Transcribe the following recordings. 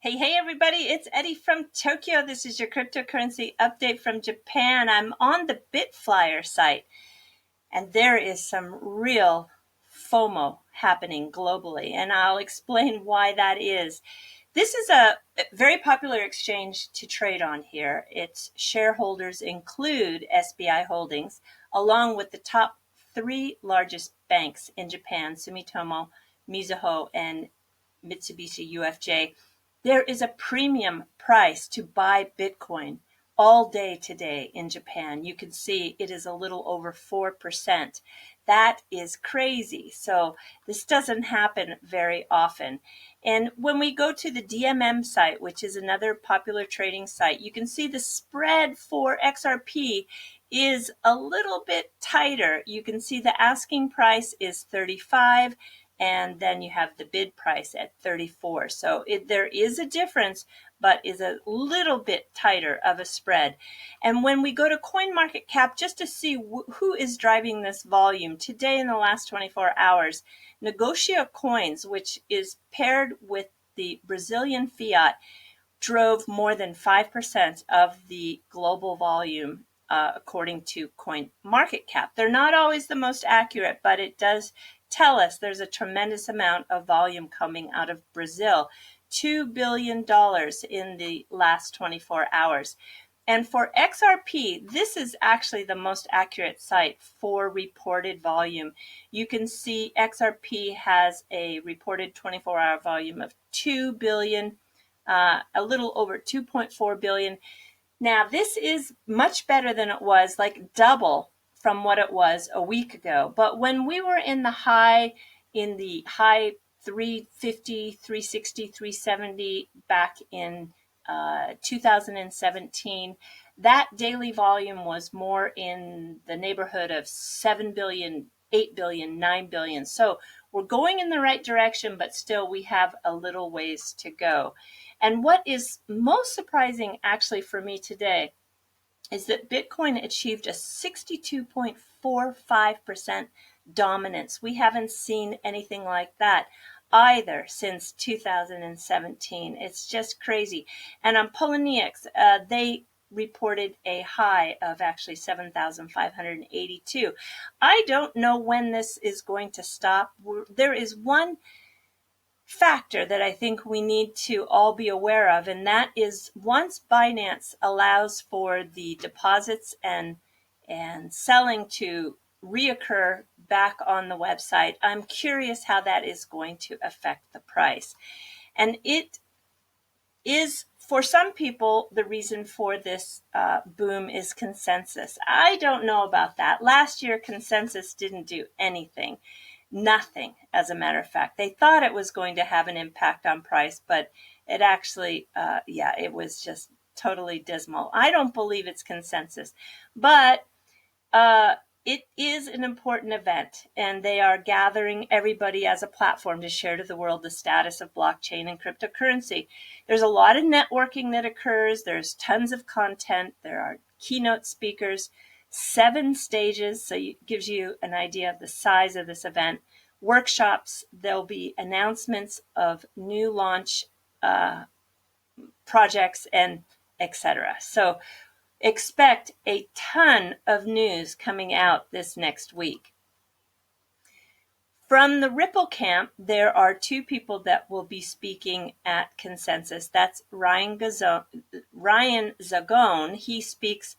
Hey, everybody, it's Eddie from Tokyo. This is your cryptocurrency update from Japan. I'm on the Bitflyer site, and there is some real FOMO happening globally, and I'll explain why that is. This is a very popular exchange to trade on here. Its shareholders include SBI Holdings, along with the top three largest banks in Japan, Sumitomo, Mizuho, and Mitsubishi UFJ. There is a premium price to buy Bitcoin all day today in Japan. You can see it is a little over 4%. That is crazy. So this doesn't happen very often. And when we go to the DMM site, which is another popular trading site, you can see the spread for XRP is a little bit tighter. You can see the asking price is 35, and then you have the bid price at 34. So there is a difference, but is a little bit tighter of a spread. And when we go to CoinMarketCap, just to see who is driving this volume, today in the last 24 hours, Negotia Coins, which is paired with the Brazilian fiat, drove more than 5% of the global volume, according to CoinMarketCap. They're not always the most accurate, but it does tell us there's a tremendous amount of volume coming out of Brazil. $2 billion in the last 24 hours. And for XRP, this is actually the most accurate site for reported volume. You can see XRP has a reported 24-hour volume of 2 billion, a little over 2.4 billion. Now, this is much better than it was, like double from what it was a week ago. But when we were in the high 350, 360, 370 back in 2017, that daily volume was more in the neighborhood of 7 billion, 8 billion, 9 billion. So we're going in the right direction, but still we have a little ways to go. And what is most surprising actually for me today is that Bitcoin achieved a 62.45% dominance. We haven't seen anything like that either since 2017. It's just crazy. And on Poloniex, they reported a high of actually 7,582. I don't know when this is going to stop. There is one factor that I think we need to all be aware of, and that is once Binance allows for the deposits and selling to reoccur back on the website, I'm curious how that is going to affect the price. And it is, for some people, the reason for this boom is consensus. I don't know about that. Last year, consensus didn't do anything. Nothing, as a matter of fact. They thought it was going to have an impact on price, but it actually, it was just totally dismal. I don't believe it's consensus, but it is an important event, and they are gathering everybody as a platform to share to the world the status of blockchain and cryptocurrency. There's a lot of networking that occurs. There's tons of content. There are keynote speakers, 7 stages, so it gives you an idea of the size of this event. Workshops, there'll be announcements of new launch projects, and etc. So expect a ton of news coming out this next week. From the Ripple camp, there are 2 people that will be speaking at Consensus. That's Ryan Zagone. He speaks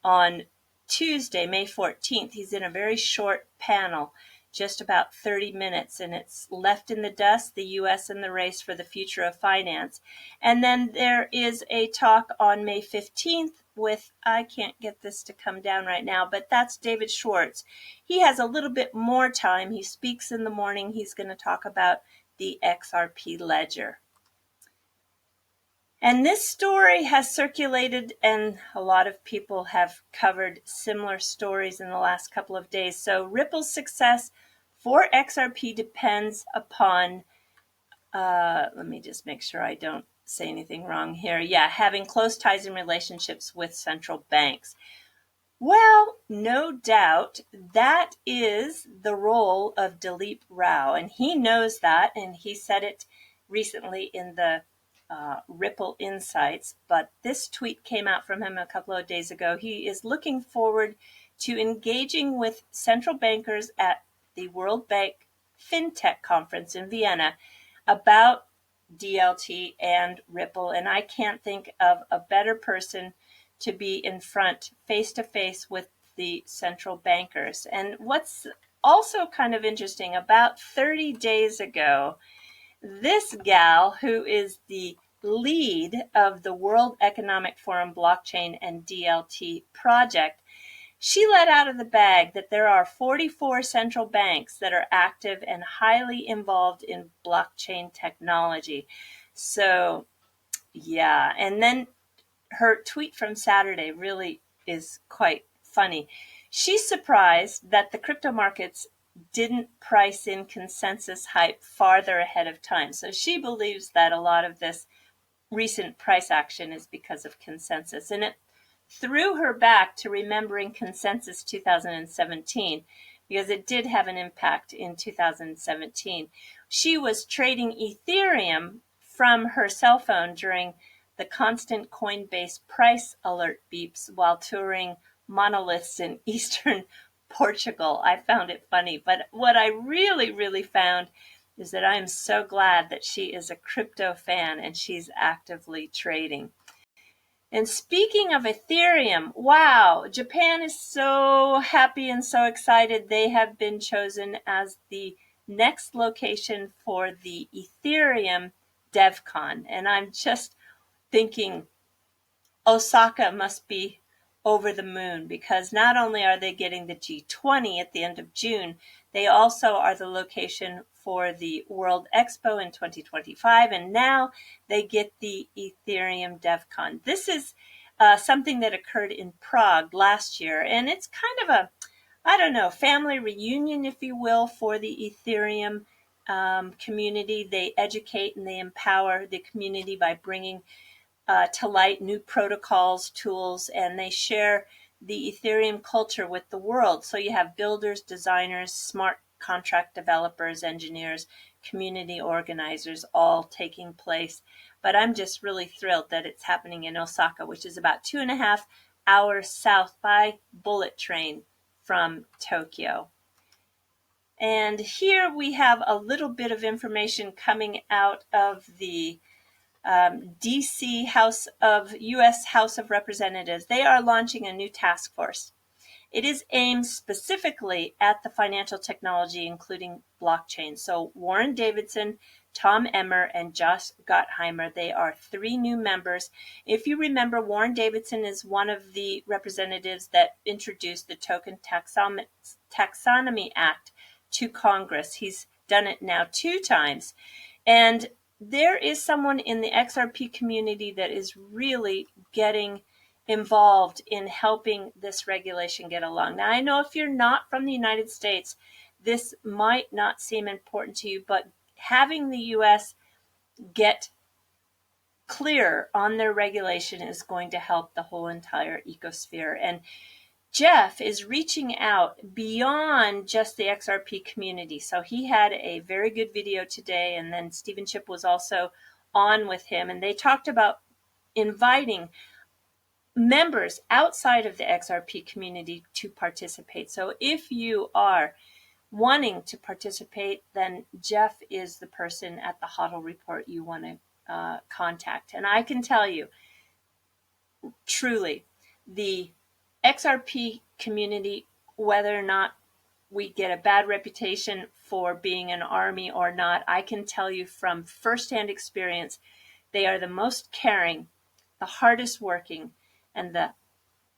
on Tuesday, May 14th. He's in a very short panel, just about 30 minutes, and it's Left in the Dust, the U.S. in the Race for the Future of Finance. And then there is a talk on May 15th with, I can't get this to come down right now, but that's David Schwartz. He has a little bit more time. He speaks in the morning. He's going to talk about the XRP ledger. And this story has circulated, and a lot of people have covered similar stories in the last couple of days. So Ripple's success for XRP depends upon, let me just make sure I don't say anything wrong here. Yeah, having close ties and relationships with central banks. Well, no doubt that is the role of Dilip Rao, and he knows that, and he said it recently in the Ripple Insights, but this tweet came out from him a couple of days ago. He is looking forward to engaging with central bankers at the World Bank FinTech Conference in Vienna about DLT and Ripple, and I can't think of a better person to be in front, face to face with the central bankers. And what's also kind of interesting, about 30 days ago, this gal, who is the lead of the World Economic Forum blockchain and DLT project, she let out of the bag that there are 44 central banks that are active and highly involved in blockchain technology. So, yeah. And then her tweet from Saturday really is quite funny. She's surprised that the crypto markets didn't price in consensus hype farther ahead of time. So she believes that a lot of this recent price action is because of consensus. And it threw her back to remembering consensus 2017, because it did have an impact in 2017. She was trading Ethereum from her cell phone during the constant Coinbase price alert beeps while touring monoliths in eastern Portugal. I found it funny, but what I really, really found is that I am so glad that she is a crypto fan and she's actively trading. And speaking of Ethereum, wow, Japan is so happy and so excited. They have been chosen as the next location for the Ethereum DevCon. And I'm just thinking Osaka must be over the moon, because not only are they getting the G20 at the end of June, they also are the location for the World Expo in 2025, and now they get the Ethereum DevCon. This is something that occurred in Prague last year, and it's kind of a, I don't know, family reunion, if you will, for the Ethereum community. They educate and they empower the community by bringing to light new protocols, tools, and they share the Ethereum culture with the world. So you have builders, designers, smart contract developers, engineers, community organizers, all taking place. But I'm just really thrilled that it's happening in Osaka, which is about 2.5 hours south by bullet train from Tokyo. And here we have a little bit of information coming out of the DC U.S. House of Representatives. They are launching a new task force. It is aimed specifically at the financial technology, including blockchain. So Warren Davidson, Tom Emmer, and Josh Gottheimer, they are 3 new members. If you remember, Warren Davidson is one of the representatives that introduced the Token Taxonomy Act to Congress. He's done it now 2 times. And there is someone in the XRP community that is really getting involved in helping this regulation get along. Now, I know if you're not from the United States, this might not seem important to you, but having the U.S. get clear on their regulation is going to help the whole entire ecosphere. And Jeff is reaching out beyond just the XRP community. So he had a very good video today, and then Stephen Chip was also on with him, and they talked about inviting members outside of the XRP community to participate. So if you are wanting to participate, then Jeff is the person at the HODL report you want to contact. And I can tell you, truly, the XRP community, whether or not we get a bad reputation for being an army or not, I can tell you from firsthand experience, they are the most caring, the hardest working, and the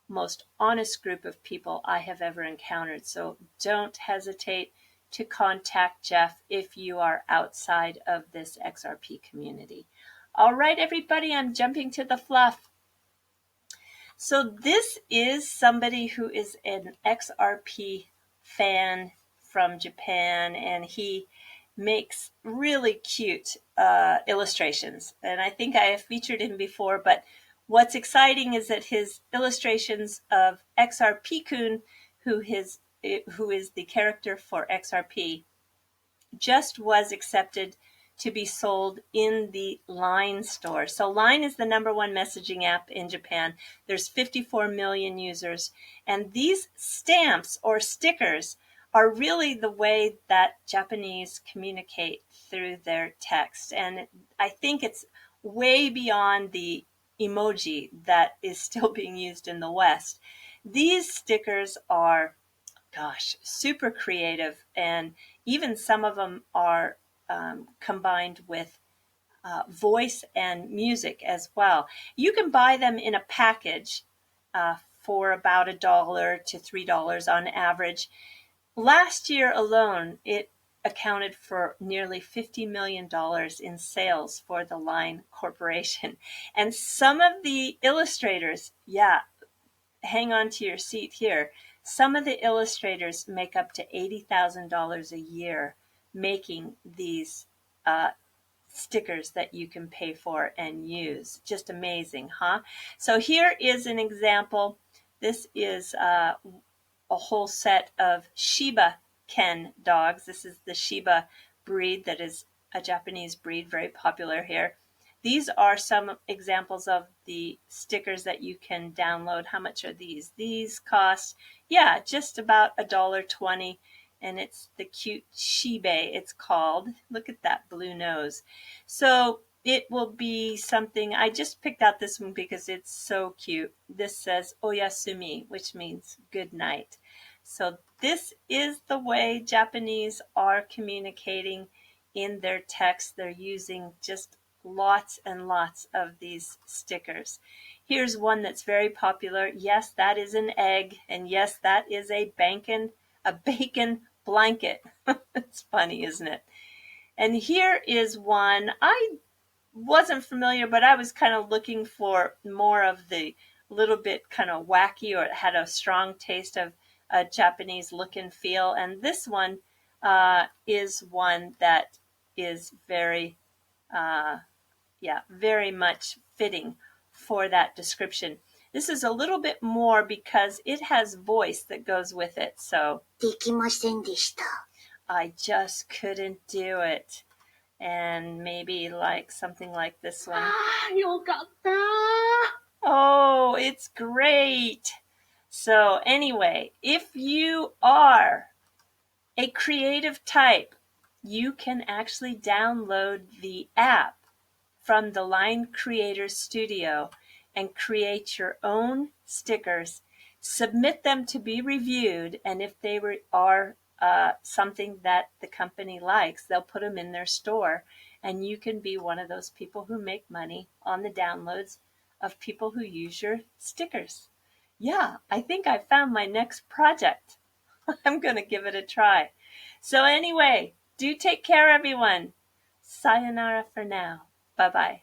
most honest group of people I have ever encountered. So don't hesitate to contact Jeff if you are outside of this XRP community. All right, everybody, I'm jumping to the fluff. So this is somebody who is an XRP fan from Japan, and he makes really cute illustrations. And I think I have featured him before, but what's exciting is that his illustrations of XRP-kun, who is the character for XRP, just was accepted to be sold in the Line store. So Line is the #1 messaging app in Japan. There's 54 million users. And these stamps or stickers are really the way that Japanese communicate through their text. And I think it's way beyond the emoji that is still being used in the West. These stickers are, gosh, super creative, and even some of them are combined with voice and music as well. You can buy them in a package for about $1 to $3 on average. Last year alone, it accounted for nearly $50 million in sales for the Line Corporation. And some of the illustrators, yeah, hang on to your seat here. Some of the illustrators make up to $80,000 a year making these stickers that you can pay for and use. Just amazing, huh? So here is an example. This is a whole set of Shiba Ken dogs. This is the Shiba breed that is a Japanese breed, very popular here. These are some examples of the stickers that you can download. How much are these? These cost, yeah, just about $1.20. And it's the cute Shiba, it's called. Look at that blue nose. So it will be something, I just picked out this one because it's so cute. This says Oyasumi, which means good night. So this is the way Japanese are communicating in their text. They're using just lots and lots of these stickers. Here's one that's very popular. Yes, that is an egg. And yes, that is a bacon blanket. It's funny, isn't it? And here is one I wasn't familiar, but I was kind of looking for more of the little bit kind of wacky, or it had a strong taste of a Japanese look and feel. And this one is one that is very, very much fitting for that description. This is a little bit more because it has voice that goes with it. So I just couldn't do it. And maybe like something like this one. Oh, it's great. So anyway, if you are a creative type, you can actually download the app from the Line Creator Studio and create your own stickers, submit them to be reviewed, and if they are something that the company likes, they'll put them in their store, and you can be one of those people who make money on the downloads of people who use your stickers. Yeah, I think I found my next project. I'm going to give it a try. So anyway, do take care, everyone. Sayonara for now. Bye-bye.